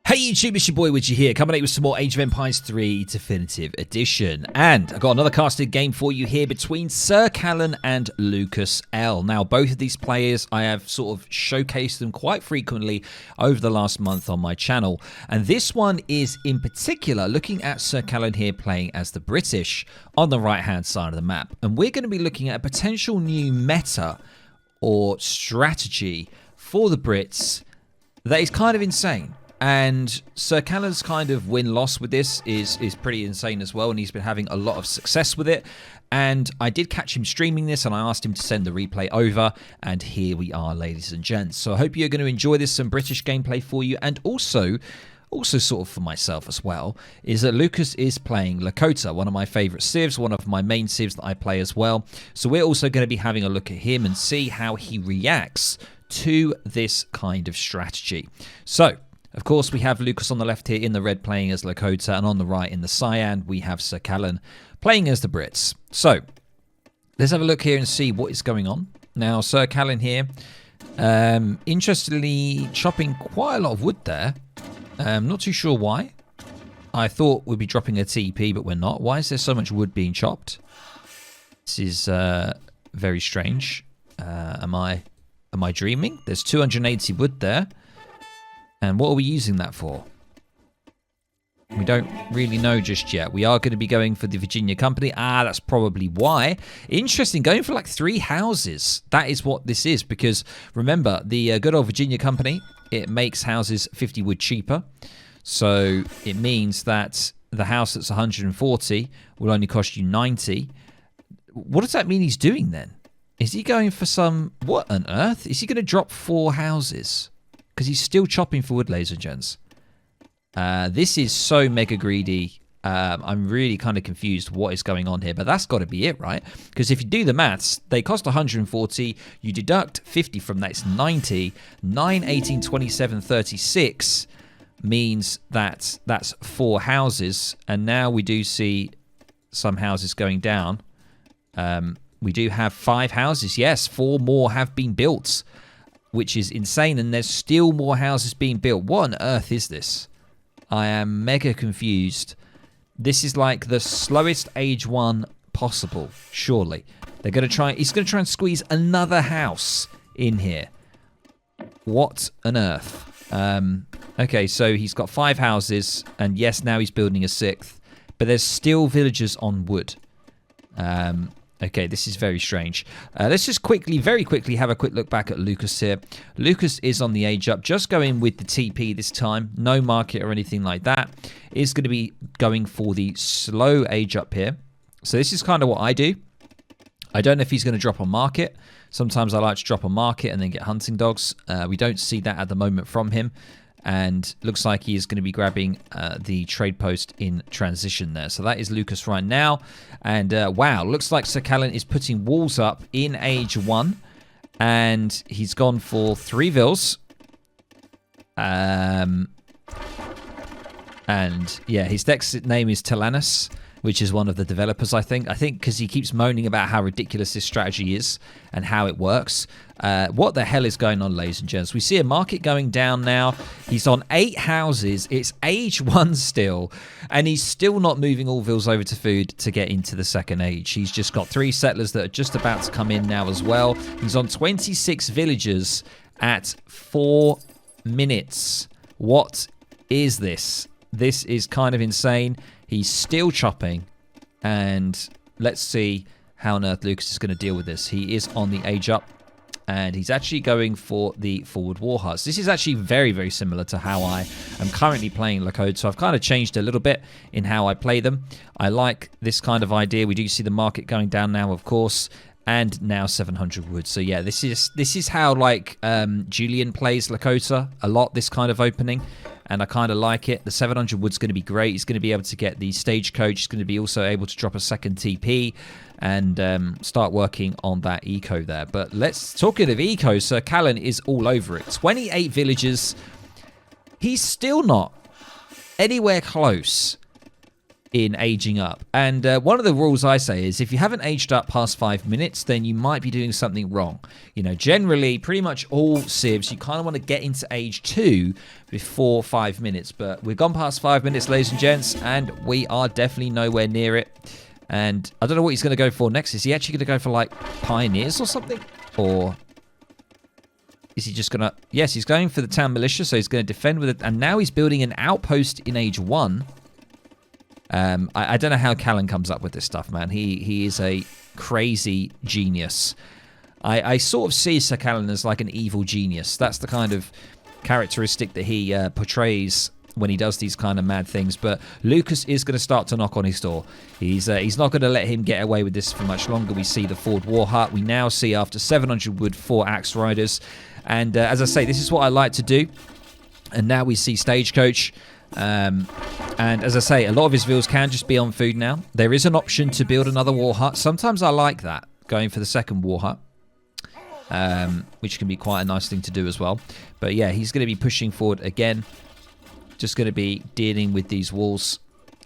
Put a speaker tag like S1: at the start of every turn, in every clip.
S1: Hey YouTube, it's your boy Widgie here, coming at you with some more Age of Empires 3 Definitive Edition. And I've got another casted game for you here between Sir Callan and Lucas L. Now, both of these players, I have sort of showcased them quite frequently over the last month on my channel. And this one is in particular looking at Sir Callan here playing as the British on the right-hand side of the map. And we're going to be looking at a potential new meta or strategy for the Brits that is kind of insane. And Sir Callan's kind of win-loss with this is pretty insane as well, and he's been having a lot of success with it. And I did catch him streaming this, and I asked him to send the replay over, and here we are, ladies and gents. So I hope you're going to enjoy this, some British gameplay for you, and also sort of for myself as well, is that Lucas is playing Lakota, one of my favourite civs, one of my main civs that I play as well. So we're also going to be having a look at him and see how he reacts to this kind of strategy. So, of course, we have Lucas on the left here in the red playing as Lakota, and on the right in the cyan, we have Sir Callan playing as the Brits. So, let's have a look here and see what is going on. Now, Sir Callan here, interestingly, chopping quite a lot of wood there. Not too sure why. I thought we'd be dropping a TP, but we're not. Why is there so much wood being chopped? This is very strange. Am I dreaming? There's 280 wood there. And what are we using that for? We don't really know just yet. We are going to be going for the Virginia company. That's probably why. Interesting, going for like 3 houses. That is what this is, because remember, the good old Virginia company, it makes houses 50 wood cheaper. So it means that the house that's 140 will only cost you 90. What does that mean he's doing then? Is he going for some... What on earth? Is he going to drop 4 houses? Because he's still chopping for wood, ladies and gents. This is so mega greedy. I'm really kind of confused what is going on here. But that's got to be it, right? Because if you do the maths, they cost 140. You deduct 50 from that, it's 90. 9, 18, 27, 36 means that that's 4 houses. And now we do see some houses going down. We do have 5 houses. Yes, 4 more have been built, which is insane, and there's still more houses being built. What on earth is this? I am mega confused. This is like the slowest age 1 possible, surely. They're going to try... He's going to try and squeeze another house in here. What on earth? Okay, so he's got 5 houses, and yes, now he's building a 6th, but there's still villagers on wood. Okay, this is very strange. Let's just very quickly have a quick look back at Lucas here. Lucas is on the age up, just going with the TP this time. No market or anything like that. Is going to be going for the slow age up here. So this is kind of what I do. I don't know if he's going to drop on market. Sometimes I like to drop on market and then get hunting dogs. We don't see that at the moment from him. And looks like he is going to be grabbing the trade post in transition there. So that is Lucas right now. And wow, looks like Sir Callan is putting walls up in age 1. And he's gone for 3 vills. And yeah, his deck's name is Telanus, which is one of the developers, I think. I think because he keeps moaning about how ridiculous this strategy is and how it works. What the hell is going on, ladies and gents? We see a market going down now. He's on 8 houses. It's age 1 still. And he's still not moving all vills over to food to get into the 2nd age. He's just got 3 settlers that are just about to come in now as well. He's on 26 villagers at 4 minutes. What is this? This is kind of insane. He's still chopping, and let's see how on earth Lucas is going to deal with this. He is on the age up, and he's actually going for the forward war huts. This is actually very, very similar to how I am currently playing Lakota, so I've kind of changed a little bit in how I play them. I like this kind of idea. We do see the market going down now, of course, and now 700 wood. So yeah, this is how like Julian plays Lakota a lot, this kind of opening. And I kind of like it. The 700 wood's going to be great. He's going to be able to get the stagecoach. He's going to be also able to drop a 2nd TP and start working on that eco there. But let's talk of eco. Sir Callan is all over it. 28 villagers. He's still not anywhere close in aging up. And one of the rules I say is if you haven't aged up past 5 minutes, then you might be doing something wrong. You know, generally, pretty much all civs, you kind of want to get into age 2 before 5 minutes. But we've gone past 5 minutes, ladies and gents, and we are definitely nowhere near it. And I don't know what he's going to go for next. Is he actually going to go for, like, pioneers or something? Or is he just going to... Yes, he's going for the town militia, so he's going to defend with it. And now he's building an outpost in age 1. I don't know how Callan comes up with this stuff, man. He is a crazy genius. I sort of see Sir Callan as like an evil genius. That's the kind of characteristic that he portrays when he does these kind of mad things. But Lucas is going to start to knock on his door. He's not going to let him get away with this for much longer. We see the Ford War Hut. We now see after 700 wood 4 axe riders. And as I say, this is what I like to do. And now we see Stagecoach. And as I say, a lot of his villas can just be on food now. There is an option to build another war hut. Sometimes I like that, going for the second war hut, which can be quite a nice thing to do as well. But yeah, he's going to be pushing forward again. Just going to be dealing with these walls.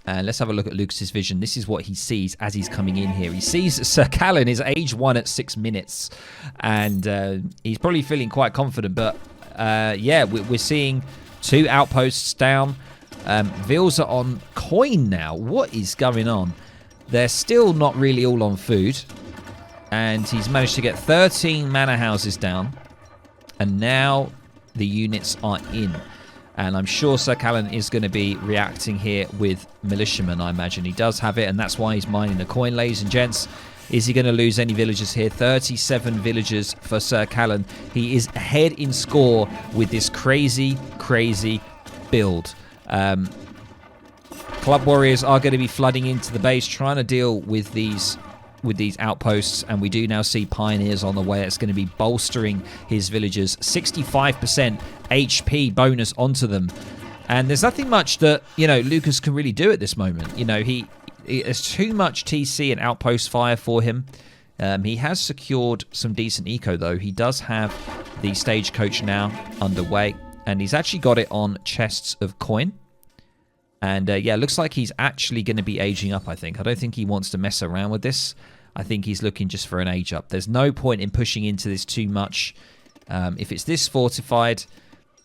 S1: And let's have a look at Lucas's vision. This is what he sees as he's coming in here. He sees Sir Callan is age 1 at 6 minutes. And he's probably feeling quite confident. But yeah, we're seeing 2 outposts down. Vils are on coin now. What is going on? They're still not really all on food. And he's managed to get 13 manor houses down. And now the units are in. And I'm sure Sir Callan is going to be reacting here with militiamen, I imagine. He does have it, and that's why he's mining the coin, ladies and gents. Is he going to lose any villagers here? 37 villagers for Sir Callan. He is ahead in score with this crazy, crazy build. Club warriors are going to be flooding into the base, trying to deal with these outposts, and we do now see pioneers on the way. It's going to be bolstering his villagers. 65% HP bonus onto them, and there's nothing much that Lucas can really do at this moment. There's too much TC and outpost fire for him. He has secured some decent eco though. He does have the Stagecoach now underway, and he's actually got it on chests of coin. And yeah, looks like he's actually going to be aging up, I think. I don't think he wants to mess around with this. I think he's looking just for an age up. There's no point in pushing into this too much. If it's this fortified,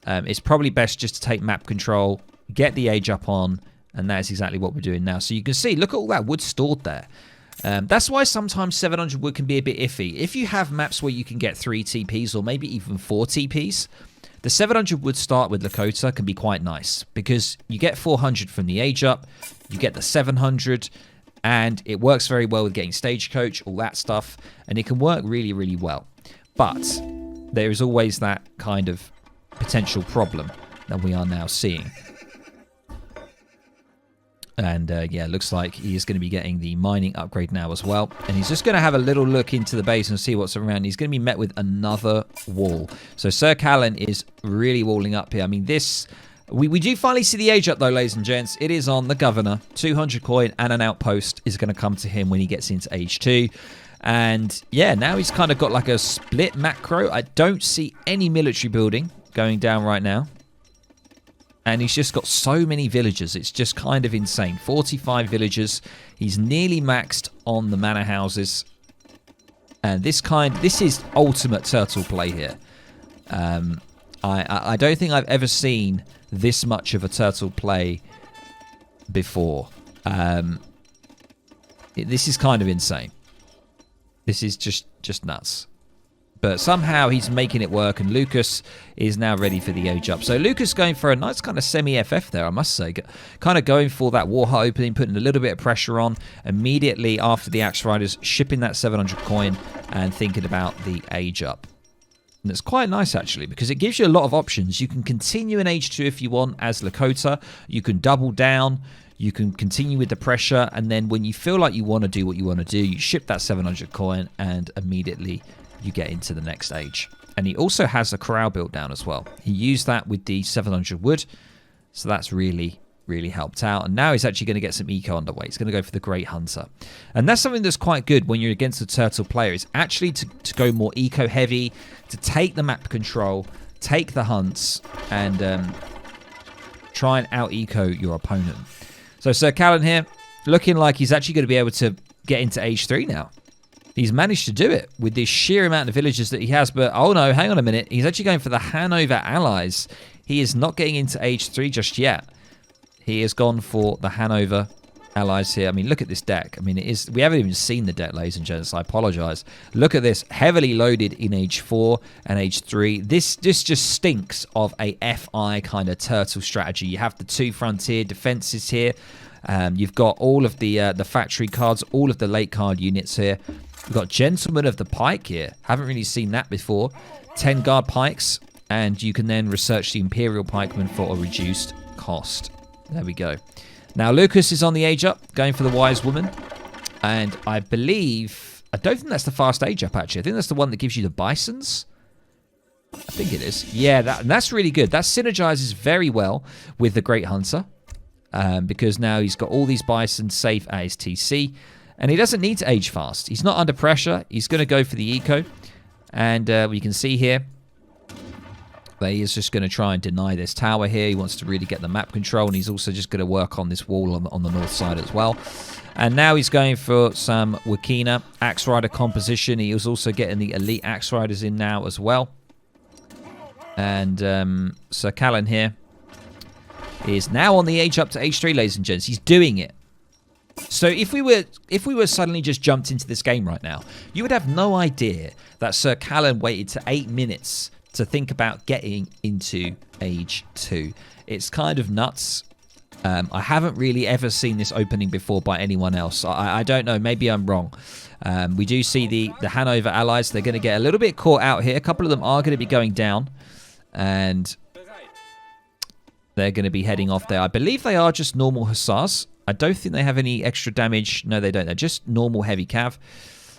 S1: it's probably best just to take map control, get the age up on, and that is exactly what we're doing now. So you can see, look at all that wood stored there. That's why sometimes 700 wood can be a bit iffy. If you have maps where you can get 3 TPs or maybe even 4 TPs, the 700 wood start with Lakota can be quite nice because you get 400 from the age up, you get the 700, and it works very well with getting Stagecoach, all that stuff, and it can work really, really well. But there is always that kind of potential problem that we are now seeing. And yeah, looks like he is going to be getting the mining upgrade now as well. And he's just going to have a little look into the base and see what's around. He's going to be met with another wall. So Sir Callan is really walling up here. I mean, this... We do finally see the age up though, ladies and gents. It is on the governor. 200 coin and an outpost is going to come to him when he gets into age 2. And yeah, now he's kind of got like a split macro. I don't see any military building going down right now. And he's just got so many villagers. It's just kind of insane. 45 villagers. He's nearly maxed on the manor houses. And this is ultimate turtle play here. I don't think I've ever seen this much of a turtle play before. This is kind of insane. This is just nuts. But somehow he's making it work, and Lucas is now ready for the age up. So Lucas going for a nice kind of semi-FF there, I must say. Kind of going for that war hut opening, putting a little bit of pressure on. Immediately after the Axe Riders, shipping that 700 coin and thinking about the age up. And it's quite nice, actually, because it gives you a lot of options. You can continue in age 2 if you want as Lakota. You can double down. You can continue with the pressure. And then when you feel like you want to do what you want to do, you ship that 700 coin and immediately you get into the next age. And he also has a corral built down as well. He used that with the 700 wood. So that's really, really helped out. And now he's actually going to get some eco underway. He's going to go for the Great Hunter. And that's something that's quite good when you're against a turtle player. Is actually to go more eco heavy, to take the map control, take the hunts, and try and out eco your opponent. So Sir Callan here, looking like he's actually going to be able to get into Age 3 now. He's managed to do it with this sheer amount of villagers that he has. But, oh no, hang on a minute. He's actually going for the Hanover allies. He is not getting into Age 3 just yet. He has gone for the Hanover allies here. I mean, look at this deck. I mean, it is. We haven't even seen the deck, ladies and gents. I apologize. Look at this. Heavily loaded in Age 4 and Age 3. This just stinks of a FI kind of turtle strategy. You have the 2 frontier defenses here. You've got all of the factory cards, all of the late card units here. We've got Gentleman of the Pike here. Haven't really seen that before. 10 guard pikes. And you can then research the Imperial Pikeman for a reduced cost. There we go. Now, Lucas is on the age up, going for the Wise Woman. And I believe... I don't think that's the fast age up, actually. I think that's the one that gives you the Bisons. I think it is. Yeah, that's really good. That synergizes very well with the Great Hunter. Because now he's got all these Bisons safe at his TC. And he doesn't need to age fast. He's not under pressure. He's going to go for the eco. And we can see here... He is just going to try and deny this tower here. He wants to really get the map control, and he's also just going to work on this wall on the north side as well. And now he's going for some Wakina Axe Rider composition. He was also getting the elite Axe Riders in now as well. And Sir Callan here is now on the age up to Age 3, ladies and gents. He's doing it. So if we were suddenly just jumped into this game right now, you would have no idea that Sir Callan waited to 8 minutes to think about getting into Age 2. It's kind of nuts. I haven't really ever seen this opening before by anyone else. I don't know. Maybe I'm wrong. We do see the Hanover allies. They're going to get a little bit caught out here. A couple of them are going to be going down. And they're going to be heading off there. I believe they are just normal hussars. I don't think they have any extra damage. No, they don't. They're just normal heavy cav.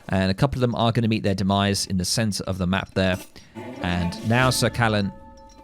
S1: And a couple of them are going to meet their demise in the center of the map there. And now Sir Callan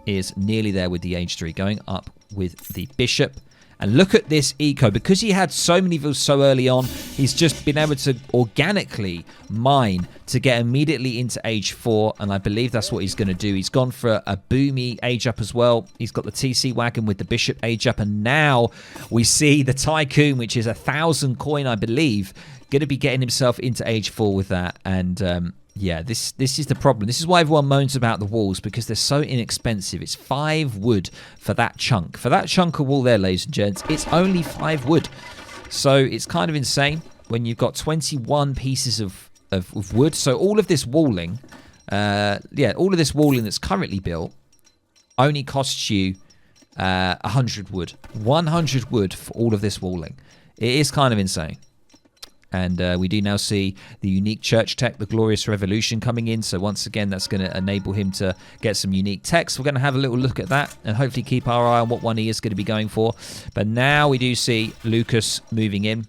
S1: is nearly there with the Age 3, going up with the Bishop. And look at this eco. Because he had so many vills so early on, he's just been able to organically mine to get immediately into Age 4. And I believe that's what he's going to do. He's gone for a boomy age up as well. He's got the TC wagon with the Bishop age up. And now we see the Tycoon, which is 1,000 coin, I believe, going to be getting himself into Age 4 with that. And yeah, this is the problem. This is why everyone moans about the walls, because they're so inexpensive. It's 5 wood for that chunk. For that chunk of wall there, ladies and gents, it's only 5 wood. So it's kind of insane when you've got 21 pieces of wood. So all of this walling, all of this walling that's currently built only costs you 100 wood. 100 wood for all of this walling. It is kind of insane. And we do now see the unique church tech, the Glorious Revolution, coming in. So once again, that's going to enable him to get some unique techs. We're going to have a little look at that and hopefully keep our eye on what one he is going to be going for. But now we do see Lucas moving in.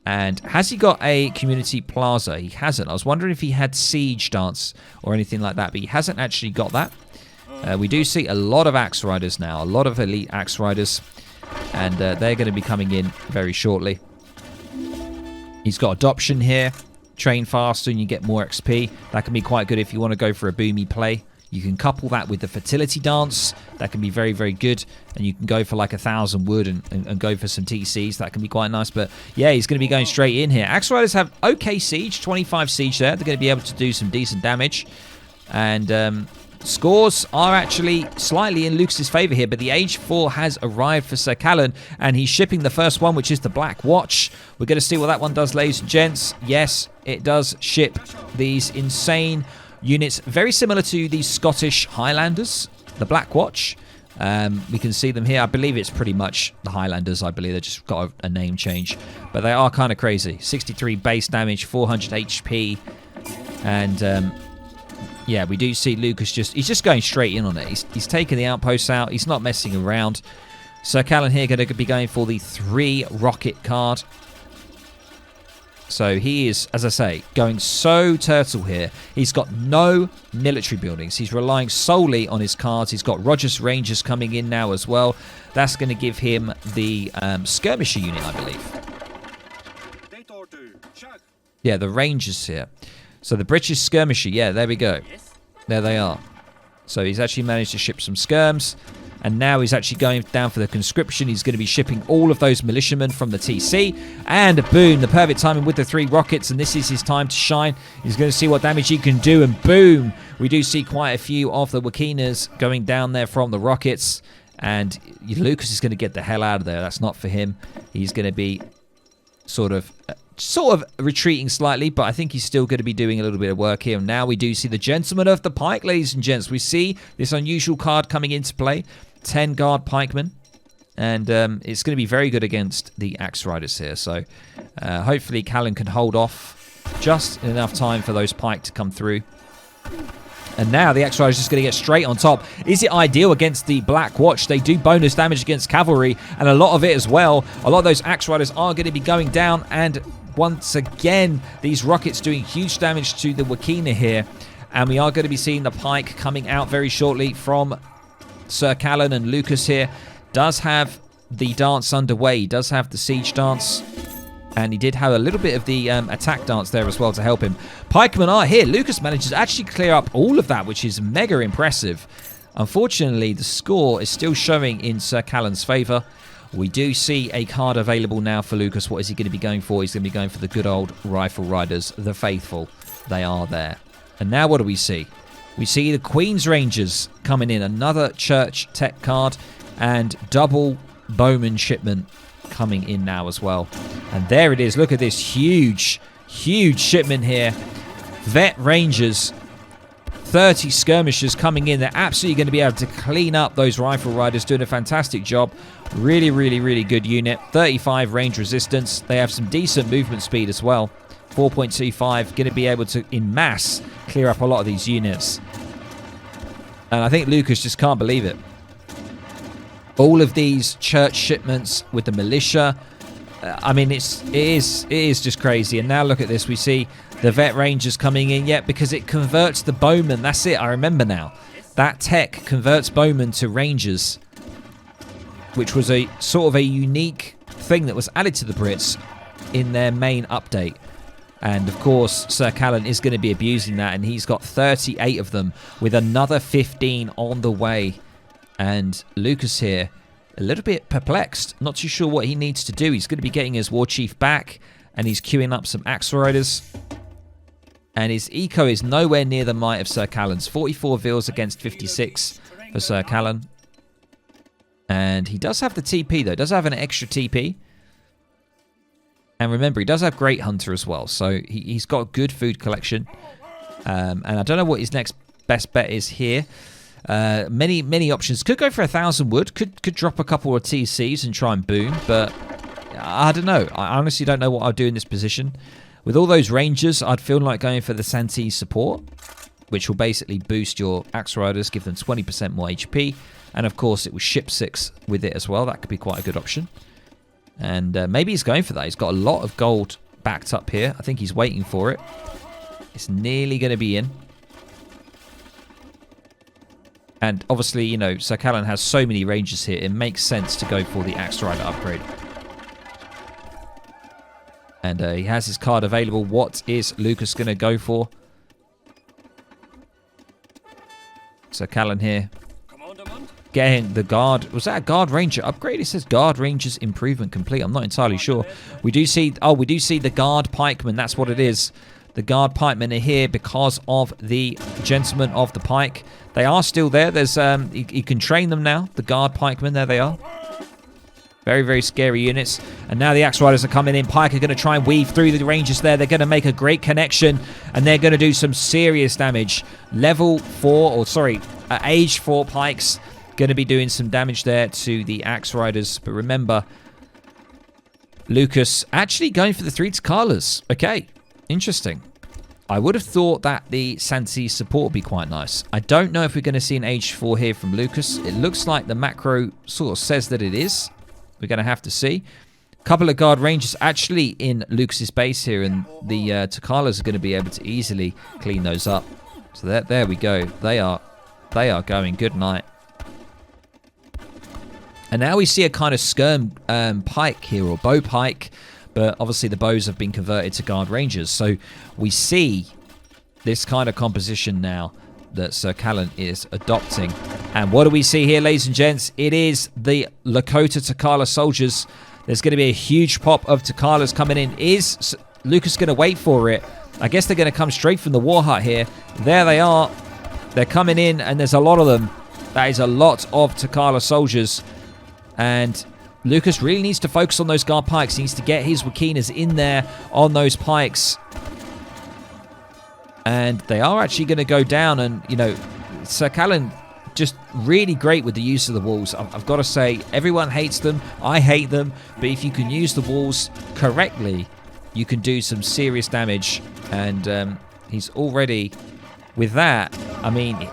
S1: And has he got a community plaza? He hasn't. I was wondering if he had siege dance or anything like that, but he hasn't actually got that. We do see a lot of Axe Riders now, a lot of elite Axe Riders. And they're going to be coming in very shortly. He's got adoption here. Train faster and you get more XP. That can be quite good if you want to go for a boomy play. You can couple that with the fertility dance. That can be very, very good. And you can go for like 1,000 wood and go for some TCs. That can be quite nice. But yeah, he's going to be going straight in here. Axe Riders have okay siege. 25 siege there. They're going to be able to do some decent damage. And scores are actually slightly in Lucas's favour here, but the Age 4 has arrived for Sir Callan, and he's shipping the first one, which is the Black Watch. We're going to see what that one does, ladies and gents. Yes, it does ship these insane units, very similar to the Scottish Highlanders, the Black Watch. We can see them here. I believe it's pretty much the Highlanders. I believe they just got a name change, but they are kind of crazy. 63 base damage, 400 HP, and yeah, we do see Lucas he's just going straight in on it. He's taking the outposts out. He's not messing around. Sir Callan here going to be going for the 3 rocket card. So he is, as I say, going so turtle here. He's got no military buildings. He's relying solely on his cards. He's got Rogers Rangers coming in now as well. That's going to give him the skirmisher unit, I believe. Yeah, the Rangers here. So the British skirmisher, yeah, there we go. There they are. So he's actually managed to ship some skirms. And now he's actually going down for the conscription. He's going to be shipping all of those militiamen from the TC. And boom, the perfect timing with the 3 rockets. And this is his time to shine. He's going to see what damage he can do. And boom, we do see quite a few of the Wakinas going down there from the rockets. And Lucas is going to get the hell out of there. That's not for him. He's going to be sort of retreating slightly, but I think he's still going to be doing a little bit of work here. And now we do see the Gentleman of the Pike, ladies and gents. We see this unusual card coming into play. 10 guard pikemen, and it's going to be very good against the Axe Riders here. So hopefully Callan can hold off just enough time for those pike to come through. And now the Axe Riders just going to get straight on top. Is it ideal against the Black Watch? They do bonus damage against cavalry, and a lot of it as well. A lot of those Axe Riders are going to be going down, and once again, these rockets doing huge damage to the Wakina here. And we are going to be seeing the pike coming out very shortly from Sir Callan. And Lucas here does have the dance underway. He does have the siege dance. And he did have a little bit of the attack dance there as well to help him. Pikemen are here. Lucas manages to actually clear up all of that, which is mega impressive. Unfortunately, the score is still showing in Sir Callan's favour. We do see a card available now for Lucas. What is he going to be going for? He's going to be going for the good old Rifle Riders, the faithful. They are there. And now what do we see? We see the Queen's Rangers coming in. Another Church Tech card and double Bowman shipment coming in now as well. And there it is. Look at this huge shipment here. Vet Rangers, 30 skirmishers coming in. They're absolutely going to be able to clean up those Rifle Riders, doing a fantastic job. Really good unit. 35 range resistance. They have some decent movement speed as well. 4.25, going to be able to, in mass, clear up a lot of these units. And I think Lucas just can't believe it. All of these church shipments with the militia. I mean, it is just crazy. And now look at this. We see the Vet Rangers coming in. Yet because it converts the Bowman. That's it. I remember now. That tech converts Bowman to Rangers, which was a sort of a unique thing that was added to the Brits in their main update. And of course, Sir Callan is going to be abusing that, and he's got 38 of them with another 15 on the way. And Lucas here, a little bit perplexed, not too sure what he needs to do. He's going to be getting his War Chief back, and he's queuing up some Axe Riders. And his eco is nowhere near the might of Sir Callan's. 44 vils against 56 for Sir Callan. And he does have the TP, though. Does have an extra TP. And remember, he does have Great Hunter as well. So he's got a good food collection. And I don't know what his next best bet is here. Many options. Could go for 1,000 wood. Could drop a couple of TCs and try and boom. But I don't know. I honestly don't know what I'll do in this position. With all those Rangers, I'd feel like going for the Santee support, which will basically boost your Axe Riders, give them 20% more HP. And of course, it will ship 6 with it as well. That could be quite a good option. And maybe he's going for that. He's got a lot of gold backed up here. I think he's waiting for it. It's nearly going to be in. And obviously, you know, Sir Callan has so many Rangers here. It makes sense to go for the Axe Rider upgrade. And he has his card available. What is Lucas going to go for? Sir Callan here. Getting the guard. Was that a guard ranger upgrade? It says guard rangers improvement complete. I'm not entirely sure. We do see the guard pikemen. That's what it is. The guard pikemen are here because of the Gentleman of the Pike. They are still there. There's you can train them now. The guard pikemen, there they are. Very scary units. And now the Axe Riders are coming in. Pike are going to try and weave through the Rangers there. They're going to make a great connection. And they're going to do some serious damage. Level 4, or sorry, age 4 Pikes. Going to be doing some damage there to the Axe Riders. But remember, Lucas actually going for the 3 Takalas. Okay, interesting. I would have thought that the Santee support would be quite nice. I don't know if we're going to see an age 4 here from Lucas. It looks like the macro sort of says that it is. We're going to have to see. A couple of guard rangers actually in Lucas's base here, and the Takalas are going to be able to easily clean those up. So there we go. They are going. Good night. And now we see a kind of skirm pike here, or bow pike. But obviously the bows have been converted to guard rangers. So we see this kind of composition now. that Sir Callan is adopting. And what do we see here, ladies and gents? It is the Lakota Takala soldiers. There's going to be a huge pop of Takalas coming in. Is Lucas going to wait for it? I guess they're going to come straight from the War Hut here. There they are. They're coming in, and there's a lot of them. That is a lot of Takala soldiers. And Lucas really needs to focus on those guard pikes. He needs to get his Wakinas in there on those pikes. And they are actually going to go down. And, you know, Sir Callan just really great with the use of the walls. I've got to say, everyone hates them. I hate them. But if you can use the walls correctly, you can do some serious damage. And he's already, with that, I mean,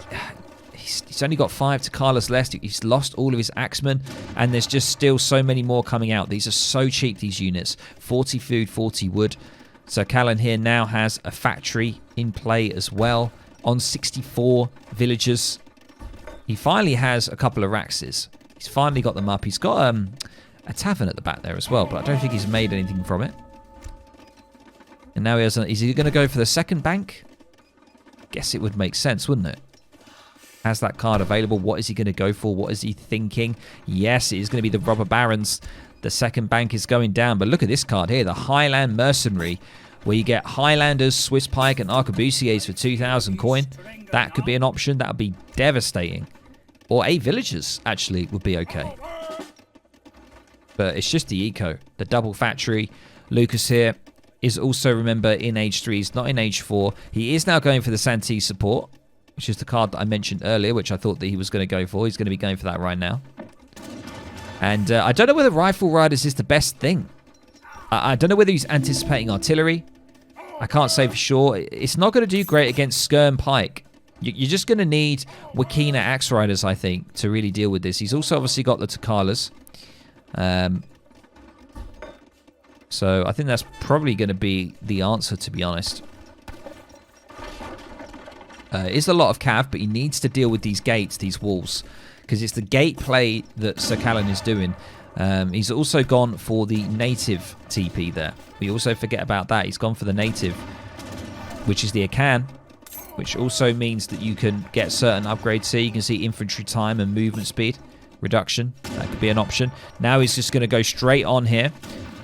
S1: he's only got 5 Takalas left. He's lost all of his axemen. And there's just still so many more coming out. These are so cheap, these units. 40 food, 40 wood. So Callan here now has a factory in play as well on 64 villagers. He finally has a couple of Raxes. He's finally got them up. He's got a tavern at the back there as well, but I don't think he's made anything from it. And now he has. Is he going to go for the second bank? Guess it would make sense, wouldn't it? Has that card available. What is he going to go for? What is he thinking? Yes, it is going to be the Robber Barons. The second bank is going down. But look at this card here, the Highland Mercenary, where you get Highlanders, Swiss Pike, and Arquebusiers for 2,000 coin. That could be an option. That would be devastating. Or 8 villagers, actually, would be okay. But it's just the eco. The double factory. Lucas here is also, remember, in Age 3. He's not in Age 4. He is now going for the Santee support, which is the card that I mentioned earlier, which I thought that he was going to go for. He's going to be going for that right now. And I don't know whether Rifle Riders is the best thing. I don't know whether he's anticipating artillery. I can't say for sure. It's not going to do great against Skirm Pike. You're just going to need Wakina Axe Riders, I think, to really deal with this. He's also obviously got the Takalas. So I think that's probably going to be the answer, to be honest. It is a lot of cav, but he needs to deal with these gates, these walls. Because it's the gate play that Sir Callan is doing. He's also gone for the native TP there. We also forget about that. He's gone for the native, which is the Akan, which also means that you can get certain upgrades here. You can see infantry time and movement speed reduction. That could be an option. Now he's just going to go straight on here.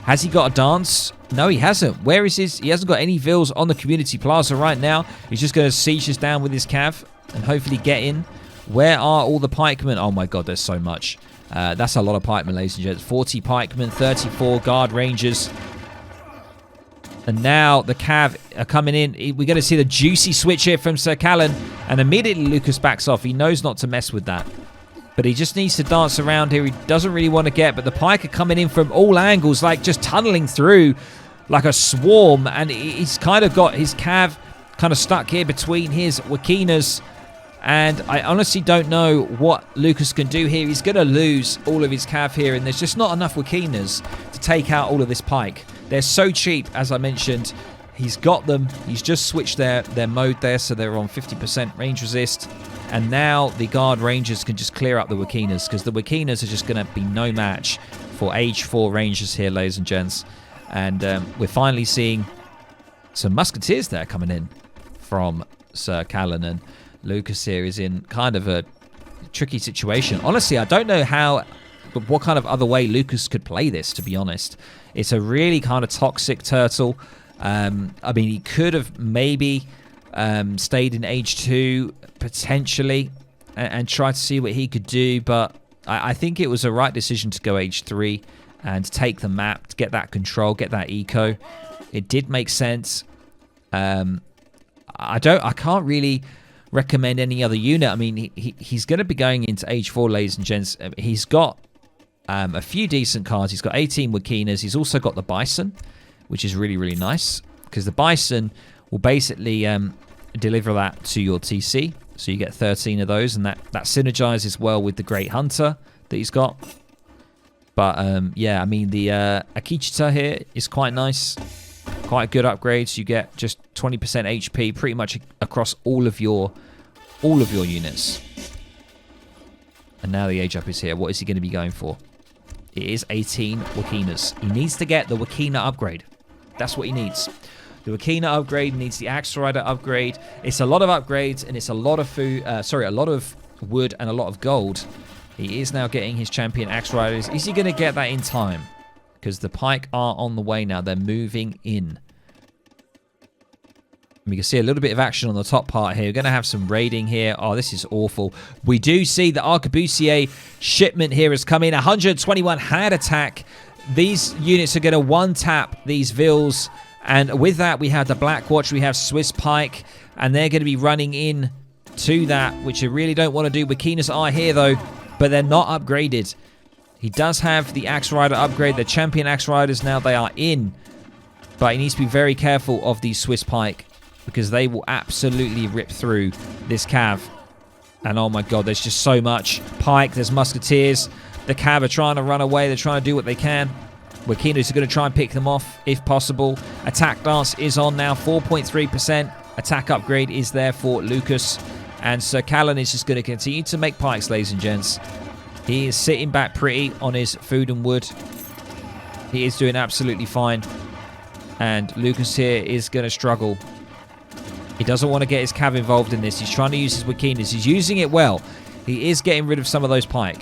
S1: Has he got a dance? No, he hasn't. Where is his? He hasn't got any vills on the community plaza right now. He's just going to siege us down with his cav and hopefully get in. Where are all the pikemen? Oh my god, there's so much. That's a lot of pikemen, ladies and gents. 40 pikemen, 34 guard rangers. And now the cav are coming in. We're going to see the juicy switch here from Sir Callan. And immediately Lucas backs off. He knows not to mess with that. But he just needs to dance around here. He doesn't really want to get. But the pike are coming in from all angles, like just tunneling through like a swarm. And he's kind of got his cav kind of stuck here between his Wakinas. And I honestly don't know what Lucas can do here. He's going to lose all of his cav here, and there's just not enough Wakinas to take out all of this pike. They're so cheap, as I mentioned. He's got them. He's just switched their mode there, so they're on 50% range resist. And now the guard rangers can just clear up the Wakinas, because the Wakinas are just going to be no match for Age 4 rangers here, ladies and gents. And we're finally seeing some musketeers there coming in from Sir Callan, and Lucas here is in kind of a tricky situation. Honestly, I don't know what kind of other way Lucas could play this, to be honest. It's a really kind of toxic turtle. I mean, he could have maybe stayed in Age 2, potentially, and tried to see what he could do, but I think it was a right decision to go Age 3 and take the map, to get that control, get that eco. It did make sense. I can't really recommend any other unit. I mean, he's going to be going into Age 4, ladies and gents. He's got a few decent cards. He's got 18 Wakinas. He's also got the Bison, which is really, really nice, because the Bison will basically deliver that to your TC. So you get 13 of those, and that synergizes well with the Great Hunter that he's got. But yeah, I mean, the Akichita here is quite nice. Quite good upgrades. You get just 20% HP pretty much across all of your units. And now the age up is here. What is he going to be going for? It is 18 Wakinas. He needs to get the Wakina upgrade. That's what he needs. The Wakina upgrade needs the Axe Rider upgrade. It's a lot of upgrades, and it's a lot of food. A lot of wood and a lot of gold. He is now getting his champion Axe Riders. Is he going to get that in time? Because the pike are on the way now. They're moving in. We can see a little bit of action on the top part here. We're going to have some raiding here. Oh, this is awful. We do see the Arquebusier shipment here has come in. 121 hand attack. These units are going to one-tap these Vils. And with that, we have the Black Watch. We have Swiss Pike. And they're going to be running in to that, which I really don't want to do. Wakinas are here, though. But they're not upgraded. He does have the Axe Rider upgrade. The champion Axe Riders now, they are in. But he needs to be very careful of these Swiss Pike, because they will absolutely rip through this cav. And oh my god, there's just so much pike. There's musketeers. The cav are trying to run away. They're trying to do what they can. Wakinas are going to try and pick them off if possible. Attack Lance is on now, 4.3%. Attack upgrade is there for Lucas. And Sir Callan is just going to continue to make pikes, ladies and gents. He is sitting back pretty on his food and wood. He is doing absolutely fine. And Lucas here is going to struggle. He doesn't want to get his cav involved in this. He's trying to use his Wakinas. He's using it well. He is getting rid of some of those pike.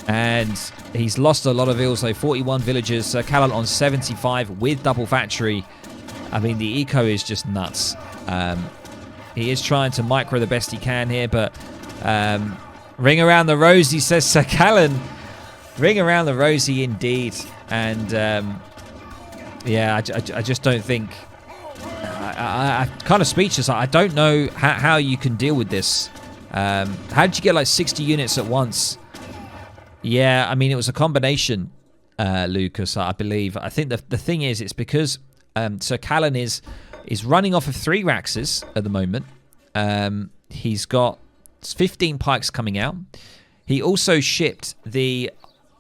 S1: And he's lost a lot of Vils, though. 41 villagers. Sir Callan on 75 with double factory. I mean, the eco is just nuts. He is trying to micro the best he can here, but ring around the rosy, says Sir Callan. Ring around the rosy indeed. And yeah, I just don't think... I'm kind of speechless. I don't know how you can deal with this. How did you get like 60 units at once? Yeah, I mean, it was a combination, Lucas, I believe. I think the thing is, it's because Sir Callan is running off of 3 Raxes at the moment. He's got 15 pikes coming out. He also shipped the...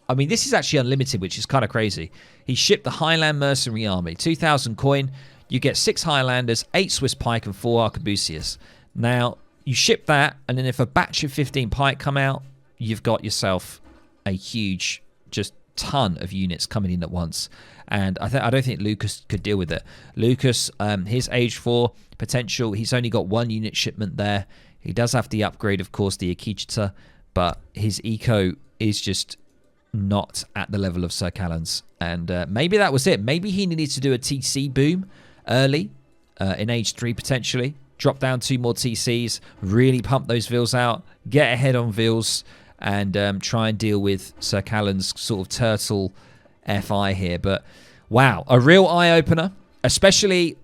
S1: I mean, this is actually unlimited, which is kind of crazy. He shipped the Highland Mercenary Army. 2,000 coin. You get 6 Highlanders, 8 Swiss Pike, and 4 Arquebusiers. Now, you ship that, and then if a batch of 15 Pike come out, you've got yourself a huge, just ton of units coming in at once. And I don't think Lucas could deal with it. Lucas, his age 4 potential, he's only got 1 unit shipment there. He does have the upgrade, of course, the Akichita, but his eco is just not at the level of Sir Callan's. And maybe that was it. Maybe he needed to do a TC boom early in age 3 potentially. Drop down 2 more TCs, really pump those Vils out, get ahead on Vils, and try and deal with Sir Callan's sort of turtle FI here. But wow, a real eye-opener, especially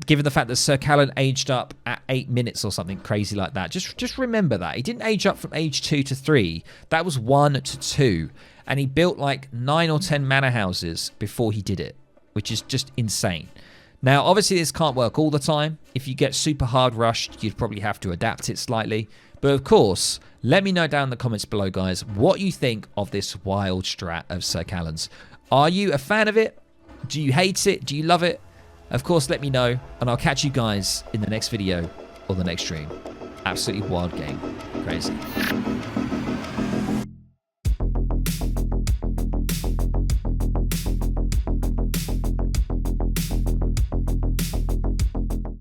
S1: given the fact that Sir Callan aged up at 8 minutes or something crazy like that. Just remember that. He didn't age up from age 2 to 3. That was 1 to 2. And he built like 9 or 10 manor houses before he did it, which is just insane. Now, obviously, this can't work all the time. If you get super hard rushed, you'd probably have to adapt it slightly. But of course, let me know down in the comments below, guys, what you think of this wild strat of Sir Callan's. Are you a fan of it? Do you hate it? Do you love it? Of course, let me know, and I'll catch you guys in the next video or the next stream. Absolutely wild game. Crazy.